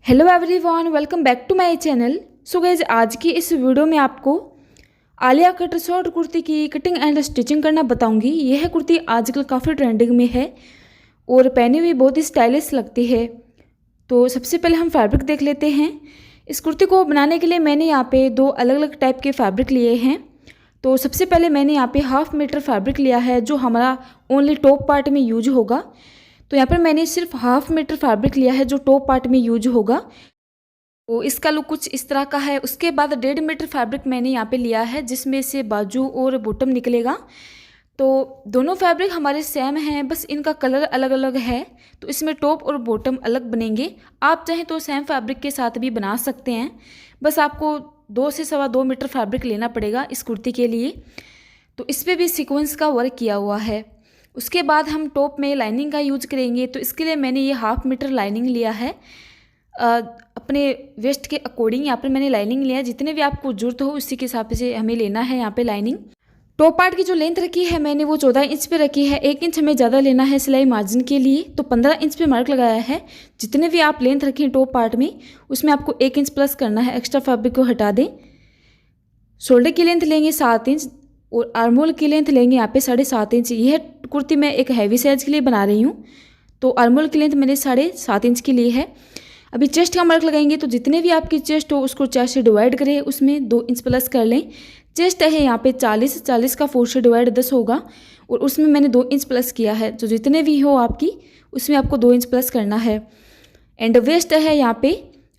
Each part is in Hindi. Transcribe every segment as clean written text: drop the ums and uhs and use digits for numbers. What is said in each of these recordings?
Hello everyone, welcome back to my channel. So guys, आज की इस वीडियो में आपको आलिया कट शॉर्ट कुर्ती की कटिंग एंड स्टिचिंग करना बताऊंगी। यह कुर्ती आजकल काफ़ी ट्रेंडिंग में है और पहनी हुई बहुत ही स्टाइलिश लगती है। तो सबसे पहले हम फैब्रिक देख लेते हैं। इस कुर्ती को बनाने के लिए मैंने यहाँ पे दो अलग अलग टाइप के फैब्रिक लिए हैं। तो सबसे पहले मैंने यहाँ पे 1/2 मीटर फैब्रिक लिया है जो हमारा ओनली टॉप पार्ट में यूज होगा। तो यहाँ पर मैंने सिर्फ 1/2 मीटर फैब्रिक लिया है जो टॉप पार्ट में यूज होगा। तो इसका लुक कुछ इस तरह का है। उसके बाद 1.5 मीटर फैब्रिक मैंने यहाँ पे लिया है जिसमें से बाजू और बॉटम निकलेगा। तो दोनों फैब्रिक हमारे सेम हैं, बस इनका कलर अलग अलग है। तो इसमें टॉप और बॉटम अलग बनेंगे। आप चाहें तो सेम फैब्रिक के साथ भी बना सकते हैं, बस आपको 2 से 2.25 मीटर फैब्रिक लेना पड़ेगा इस कुर्ती के लिए। तो इस पर भी सीक्वेंस का वर्क किया हुआ है। उसके बाद हम टॉप में लाइनिंग का यूज करेंगे। तो इसके लिए मैंने ये 1/2 मीटर लाइनिंग लिया है। अपने वेस्ट के अकॉर्डिंग यहाँ पर मैंने लाइनिंग लिया है। जितने भी आपको जरूरत हो उसी के हिसाब से हमें लेना है यहाँ पे लाइनिंग। टॉप पार्ट की जो लेंथ रखी है मैंने वो 14 इंच पे रखी है। 1 इंच हमें ज़्यादा लेना है सिलाई मार्जिन के लिए। तो 15 इंच पे मार्क लगाया है। जितने भी आप लेंथ रखें टॉप पार्ट में उसमें आपको 1 इंच प्लस करना है, एक्स्ट्रा फैब्रिक को हटा दें। शोल्डर की लेंथ लेंगे 7 इंच और आर्मोल की लेंथ लेंगे यहाँ पे 7.5 इंच। यह कुर्ती मैं एक हैवी साइज के लिए बना रही हूँ। तो आर्मोल की लेंथ मैंने 7.5 इंच की ली है। अभी चेस्ट का मार्क लगाएंगे। तो जितने भी आपकी चेस्ट हो उसको 4 से डिवाइड करें, उसमें 2 इंच प्लस कर लें। चेस्ट है यहाँ पे 40 का 4 से डिवाइड 10 होगा और उसमें मैंने 2 इंच प्लस किया है। तो जितने भी हो आपकी उसमें आपको 2 इंच प्लस करना है। एंड वेस्ट है यहाँ पे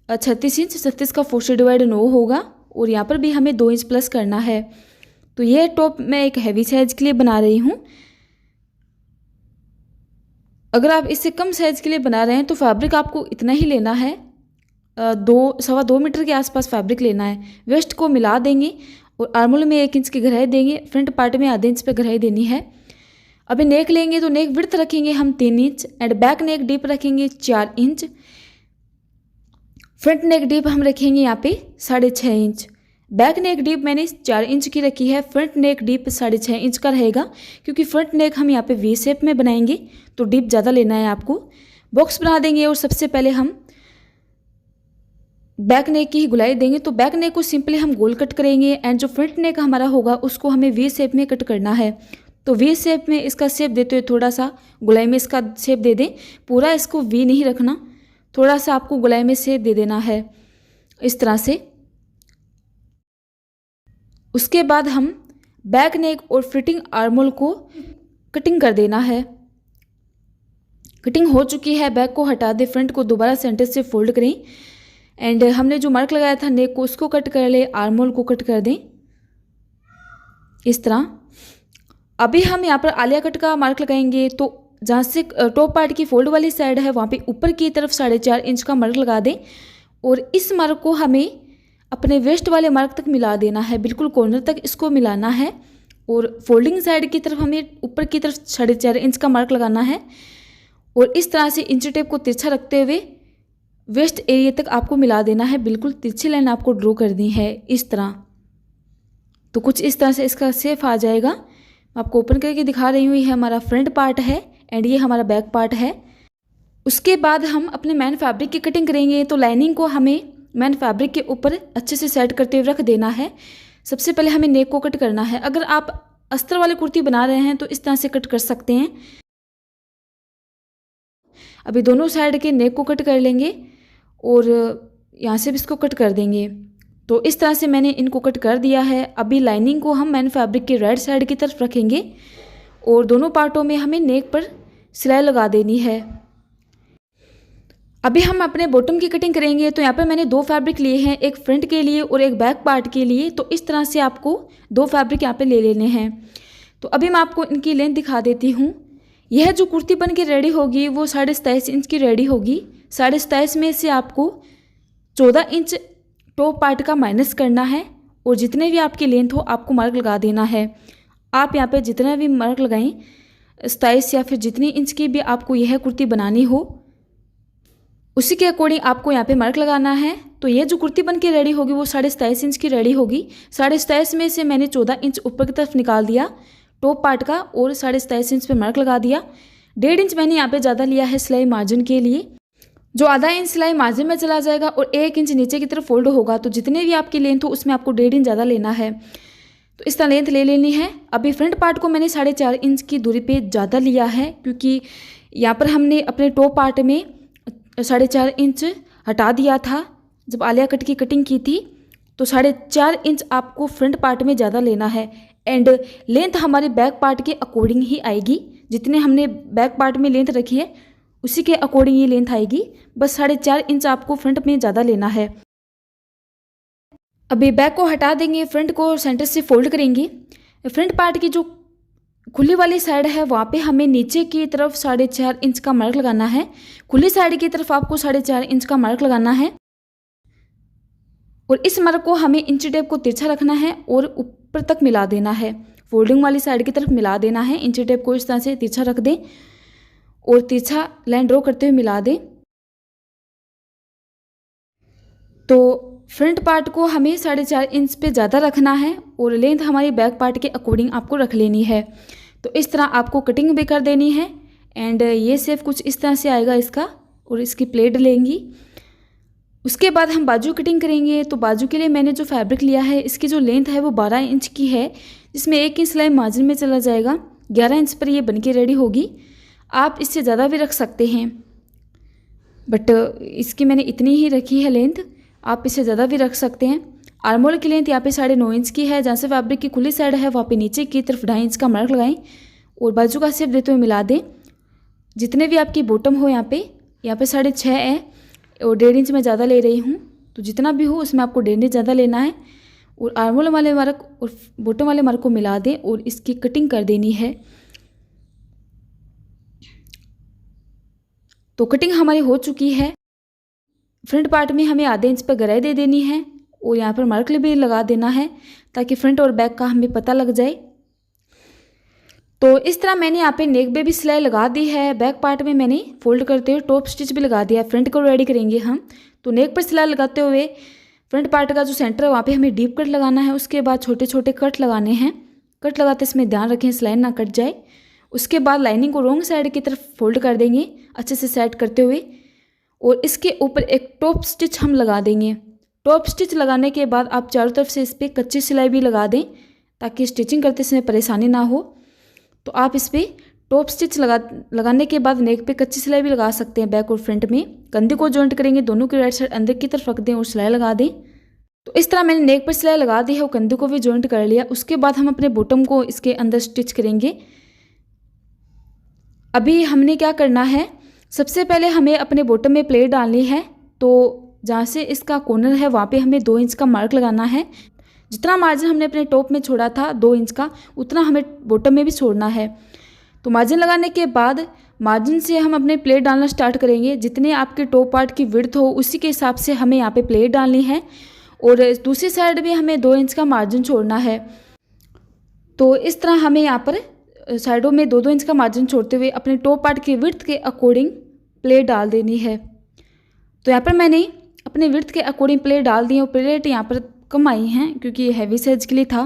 36 इंच, 36 का 4 से डिवाइड 9 होगा और यहाँ पर भी हमें 2 इंच प्लस करना है। तो ये टॉप मैं एक हैवी साइज के लिए बना रही हूँ। अगर आप इससे कम साइज के लिए बना रहे हैं तो फैब्रिक आपको इतना ही लेना है, 2-2.25 मीटर के आसपास फैब्रिक लेना है। वेस्ट को मिला देंगे और आर्मोल में 1 इंच की गहराई देंगे। फ्रंट पार्ट में आधे इंच पे गहराई देनी है। अभी नेक लेंगे तो नेक विड्थ रखेंगे हम 3 inch and back neck deep रखेंगे 4 इंच। फ्रंट नेक डीप हम रखेंगे यहाँ पे 6.5 इंच। बैक नेक डीप मैंने 4 इंच की रखी है। फ्रंट नेक डीप 6.5 इंच का रहेगा क्योंकि फ्रंट नेक हम यहाँ पे वी शेप में बनाएंगे तो डीप ज़्यादा लेना है आपको। बॉक्स बना देंगे और सबसे पहले हम बैक नेक की ही गुलाई देंगे। तो बैक नेक को सिंपली हम गोल कट करेंगे एंड जो फ्रंट नेक हमारा होगा उसको हमें वी शेप में कट करना है। तो वी शेप में इसका शेप देते हुए थोड़ा सा गुलाई में इसका शेप दे दें। पूरा इसको वी नहीं रखना, थोड़ा सा आपको गुलाई में शेप दे देना है इस तरह से। उसके बाद हम बैक नेक और फिटिंग आर्मोल को कटिंग कर देना है। कटिंग हो चुकी है, बैक को हटा दे, फ्रंट को दोबारा सेंटर से फोल्ड करें एंड हमने जो मार्क लगाया था नेक को उसको कट कर ले, आर्मोल को कट कर दें इस तरह। अभी हम यहाँ पर आलिया कट का मार्क लगाएंगे। तो जहाँ से टॉप पार्ट की फोल्ड वाली साइड है वहाँ पे ऊपर की तरफ 4.5 इंच का मार्क लगा दें और इस मार्क को हमें अपने वेस्ट वाले मार्क तक मिला देना है। बिल्कुल कॉर्नर तक इसको मिलाना है और फोल्डिंग साइड की तरफ हमें ऊपर की तरफ 4.5 इंच का मार्क लगाना है और इस तरह से इंची टेप को तिरछा रखते हुए वेस्ट एरिया तक आपको मिला देना है। बिल्कुल तिरछी लाइन आपको ड्रॉ करनी है इस तरह। तो कुछ इस तरह से इसका शेप आ जाएगा। मैं आपको ओपन करके दिखा रही हूँ। ये हमारा फ्रंट पार्ट है एंड ये हमारा बैक पार्ट है। उसके बाद हम अपने मैन फैब्रिक की कटिंग करेंगे। तो लाइनिंग को हमें मैन फैब्रिक के ऊपर अच्छे से सेट करते हुए रख देना है। सबसे पहले हमें नेक को कट करना है। अगर आप अस्तर वाली कुर्ती बना रहे हैं तो इस तरह से कट कर सकते हैं। अभी दोनों साइड के नेक को कट कर लेंगे और यहाँ से भी इसको कट कर देंगे। तो इस तरह से मैंने इनको कट कर दिया है। अभी लाइनिंग को हम मैन फैब्रिक के राइट साइड की तरफ रखेंगे और दोनों पार्टों में हमें नेक पर सिलाई लगा देनी है। अभी हम अपने बॉटम की कटिंग करेंगे। तो यहाँ पर मैंने 2 फैब्रिक लिए हैं, एक फ्रंट के लिए और एक बैक पार्ट के लिए। तो इस तरह से आपको 2 फैब्रिक यहाँ पे ले लेने हैं। तो अभी मैं आपको इनकी लेंथ दिखा देती हूँ। यह जो कुर्ती बन के रेडी होगी वो 27.5 इंच की रेडी होगी। 27.5 में से आपको 14 इंच टॉप पार्ट का माइनस करना है और जितने भी आपकी लेंथ हो आपको मार्क लगा देना है। आप यहाँ पर जितना भी मार्क लगाएं 27 या फिर जितनी इंच की भी आपको यह कुर्ती बनानी हो उसी के अकॉर्डिंग आपको यहाँ पे मार्क लगाना है। तो ये जो कुर्ती बन के रेडी होगी वो 27.5 इंच की रेडी होगी। 27.5 में से मैंने 14 इंच ऊपर की तरफ निकाल दिया टॉप पार्ट का और 27.5 इंच पे मार्क लगा दिया। 1.5 इंच मैंने यहाँ पे ज़्यादा लिया है सिलाई मार्जिन के लिए। जो आधा इंच सिलाई मार्जिन में चला जाएगा और 1 इंच नीचे की तरफ फोल्ड होगा, तो जितने भी आपकी लेंथ हो उसमें आपको 1.5 इंच ज़्यादा लेना है। तो इस तरह लेंथ ले लेनी है। अभी फ्रंट पार्ट को मैंने 4.5 इंच की दूरी पे ज़्यादा लिया है, क्योंकि यहाँ पर हमने अपने टॉप पार्ट में 4.5 इंच हटा दिया था जब आलिया कट की कटिंग की थी। तो 4.5 इंच आपको फ्रंट पार्ट में ज़्यादा लेना है एंड लेंथ हमारे बैक पार्ट के अकॉर्डिंग ही आएगी। जितने हमने बैक पार्ट में लेंथ रखी है उसी के अकॉर्डिंग ये लेंथ आएगी। बस 4.5 इंच आपको फ्रंट में ज़्यादा लेना है। अभी बैक को हटा देंगे, फ्रंट को सेंटर से फोल्ड करेंगे। फ्रंट पार्ट की जो खुली वाली साइड है वहाँ पे हमें नीचे की तरफ 4.5 इंच का मार्क लगाना है। खुली साइड की तरफ आपको 4.5 इंच का मार्क लगाना है और इस मार्क को हमें इंची टेप को तिरछा रखना है और ऊपर तक मिला देना है। फोल्डिंग वाली साइड की तरफ मिला देना है। इंची टेप को इस तरह से तिरछा रख दें और तिरछा लाइन ड्रॉ करते हुए मिला दें। तो फ्रंट पार्ट को हमें 4.5 इंच पे ज़्यादा रखना है और लेंथ हमारी बैक पार्ट के अकॉर्डिंग आपको रख लेनी है। तो इस तरह आपको कटिंग भी कर देनी है एंड ये शेप कुछ इस तरह से आएगा इसका, और इसकी प्लेट लेंगी। उसके बाद हम बाजू कटिंग करेंगे। तो बाजू के लिए मैंने जो फैब्रिक लिया है इसकी जो लेंथ है वो 12 इंच की है, जिसमें 1 इंच सिलाई मार्जिन में चला जाएगा। 11 इंच पर ये बन के रेडी होगी। आप इससे ज़्यादा भी रख सकते हैं, बट इसकी मैंने इतनी ही रखी है लेंथ। आप इससे ज़्यादा भी रख सकते हैं। आर्मोल की लेंथ यहाँ पे 9.5 इंच की है। जहाँ से फैब्रिक की खुली साइड है वहाँ पे नीचे की तरफ 2.5 इंच का मार्क लगाएं और बाजू का शेप देते हुए मिला दें। जितने भी आपकी बॉटम हो यहाँ पे 6.5 है और 1.5 इंच में ज़्यादा ले रही हूँ। तो जितना भी हो उसमें आपको 1.5 इंच ज़्यादा लेना है और आर्मोल वाले मार्क और बॉटम वाले मार्क को मिला दें और इसकी कटिंग कर देनी है। तो कटिंग हमारी हो चुकी है। फ्रंट पार्ट में हमें आधे इंच पर गहराई दे देनी है और यहाँ पर मार्क भी लगा देना है ताकि फ्रंट और बैक का हमें पता लग जाए। तो इस तरह मैंने यहाँ पे नेक पे भी सिलाई लगा दी है। बैक पार्ट में मैंने फोल्ड करते हुए टॉप स्टिच भी लगा दिया। फ्रंट को रेडी करेंगे हम। तो नेक पर सिलाई लगाते हुए फ्रंट पार्ट का जो सेंटर है वहाँ पे हमें डीप कट लगाना है। उसके बाद छोटे छोटे कट लगाने हैं। कट लगाते इसमें ध्यान रखें सिलाई ना कट जाए। उसके बाद लाइनिंग को रॉन्ग साइड की तरफ फोल्ड कर देंगे अच्छे से सेट करते हुए और इसके ऊपर एक टॉप स्टिच हम लगा देंगे। टॉप स्टिच लगाने के बाद आप चारों तरफ से इस पर कच्ची सिलाई भी लगा दें ताकि स्टिचिंग करते समय परेशानी ना हो। तो आप इस पर टॉप स्टिच लगाने के बाद नेक पे कच्ची सिलाई भी लगा सकते हैं बैक और फ्रंट में। कंधे को जॉइंट करेंगे, दोनों की राइट साइड अंदर की तरफ रख दें और सिलाई लगा दें। तो इस तरह मैंने नेक पर सिलाई लगा दी है और कंधे को भी जॉइंट कर लिया। उसके बाद हम अपने बॉटम को इसके अंदर स्टिच करेंगे। अभी हमने क्या करना है, सबसे पहले हमें अपने बॉटम में प्लेट डालनी है। तो जहाँ से इसका कॉर्नर है वहाँ पे हमें 2 इंच का मार्क लगाना है। जितना मार्जिन हमने अपने टॉप में छोड़ा था 2 इंच का, उतना हमें बॉटम में भी छोड़ना है। तो मार्जिन लगाने के बाद मार्जिन से हम अपने प्लेट डालना स्टार्ट करेंगे। जितने आपके टॉप पार्ट की विड्थ हो उसी के हिसाब से हमें यहाँ पे प्लेट डालनी है और दूसरी साइड भी हमें 2 इंच का मार्जिन छोड़ना है। तो इस तरह हमें यहाँ पर साइडों में 2-2 इंच का मार्जिन छोड़ते हुए अपने टॉप पार्ट की विड्थ के अकॉर्डिंग प्लेट डाल देनी है। तो यहाँ पर मैंने अपने विड्थ के अकॉर्डिंग प्लेट डाल दी और प्लेट यहाँ पर कम आई हैं क्योंकि ये हैवी साइज के लिए था।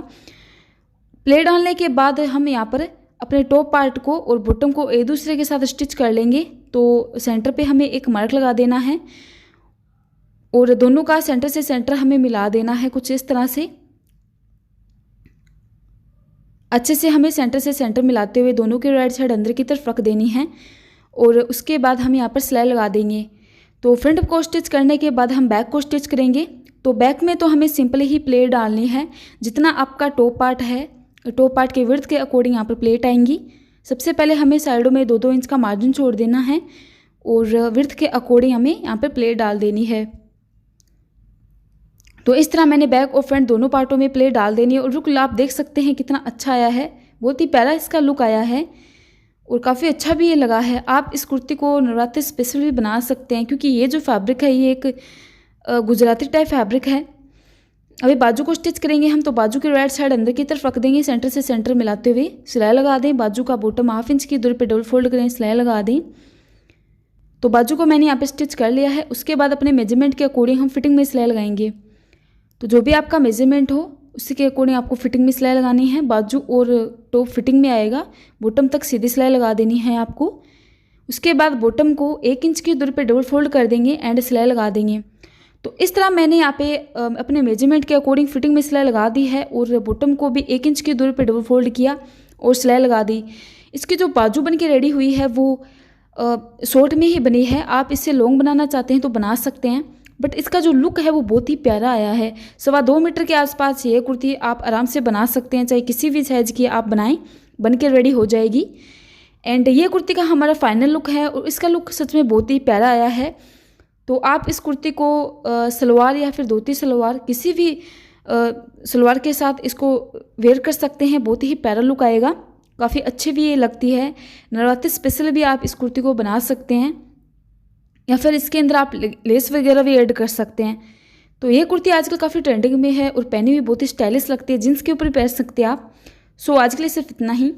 प्लेट डालने के बाद हम यहाँ पर अपने टॉप पार्ट को और बॉटम को एक दूसरे के साथ स्टिच कर लेंगे। तो सेंटर पे हमें एक मार्क लगा देना है और दोनों का सेंटर से सेंटर हमें मिला देना है कुछ इस तरह से। अच्छे से हमें सेंटर से सेंटर मिलाते हुए दोनों की राइट साइड अंदर की तरफ रख देनी है और उसके बाद हम यहाँ पर सिलाई लगा देंगे। तो फ्रंट को स्टिच करने के बाद हम बैक को स्टिच करेंगे। तो बैक में तो हमें सिंपल ही प्लेट डालनी है। जितना आपका टॉप पार्ट है, टॉप पार्ट के विड्थ के अकॉर्डिंग यहाँ पर प्लेट आएंगी। सबसे पहले हमें साइडों में 2-2 इंच का मार्जिन छोड़ देना है और विड्थ के अकॉर्डिंग हमें यहाँ पर प्लेट डाल देनी है। तो इस तरह मैंने बैक और फ्रंट दोनों पार्टों में प्लेट डाल देनी है और लुक आप देख सकते हैं कितना अच्छा आया है। बहुत ही प्यारा इसका लुक आया है और काफ़ी अच्छा भी ये लगा है। आप इस कुर्ती को नवरात्रि स्पेशल भी बना सकते हैं क्योंकि ये जो फैब्रिक है ये एक गुजराती टाइप फैब्रिक है। अभी बाजू को स्टिच करेंगे हम। तो बाजू की राइट साइड अंदर की तरफ रख देंगे, सेंटर से सेंटर मिलाते हुए सिलाई लगा दें। बाजू का बॉटम 1/2 इंच की दूरी पे डबल फोल्ड करें, सिलाई लगा दें। तो बाजू को मैंने यहाँ पे स्टिच कर लिया है। उसके बाद अपने मेजरमेंट के अकॉर्डिंग हम फिटिंग में सिलाई लगाएंगे। तो जो भी आपका मेजरमेंट हो उसी के अकॉर्डिंग आपको फिटिंग में सिलाई लगानी है। बाजू और टॉप फिटिंग में आएगा, बॉटम तक सीधी सिलाई लगा देनी है आपको। उसके बाद बॉटम को 1 इंच की दूरी पे डबल फोल्ड कर देंगे एंड सिलाई लगा देंगे। तो इस तरह मैंने यहाँ पे अपने मेजरमेंट के अकॉर्डिंग फिटिंग में सिलाई लगा दी है और बॉटम को भी 1 इंच की दूरी पे डबल फोल्ड किया और सिलाई लगा दी। इसकी जो बाजू बन के रेडी हुई है वो शॉर्ट में ही बनी है। आप इसे लॉन्ग बनाना चाहते हैं तो बना सकते हैं, बट इसका जो लुक है वो बहुत ही प्यारा आया है। 2.25 मीटर के आसपास ये कुर्ती आप आराम से बना सकते हैं, चाहे किसी भी साइज़ की आप बनाएं, बन के रेडी हो जाएगी। एंड ये कुर्ती का हमारा फाइनल लुक है और इसका लुक सच में बहुत ही प्यारा आया है। तो आप इस कुर्ती को सलवार या फिर धोती सलवार किसी भी सलवार के साथ इसको वेयर कर सकते हैं, बहुत ही प्यारा लुक आएगा। काफ़ी अच्छी भी ये लगती है। नवरात्रि स्पेशल भी आप इस कुर्ती को बना सकते हैं या फिर इसके अंदर आप लेस वगैरह भी ऐड कर सकते हैं। तो ये कुर्ती आजकल काफ़ी ट्रेंडिंग में है और पहनी भी बहुत ही स्टाइलिश लगती है, जींस के ऊपर भी पहन सकते हैं आप। सो आज के लिए सिर्फ इतना ही।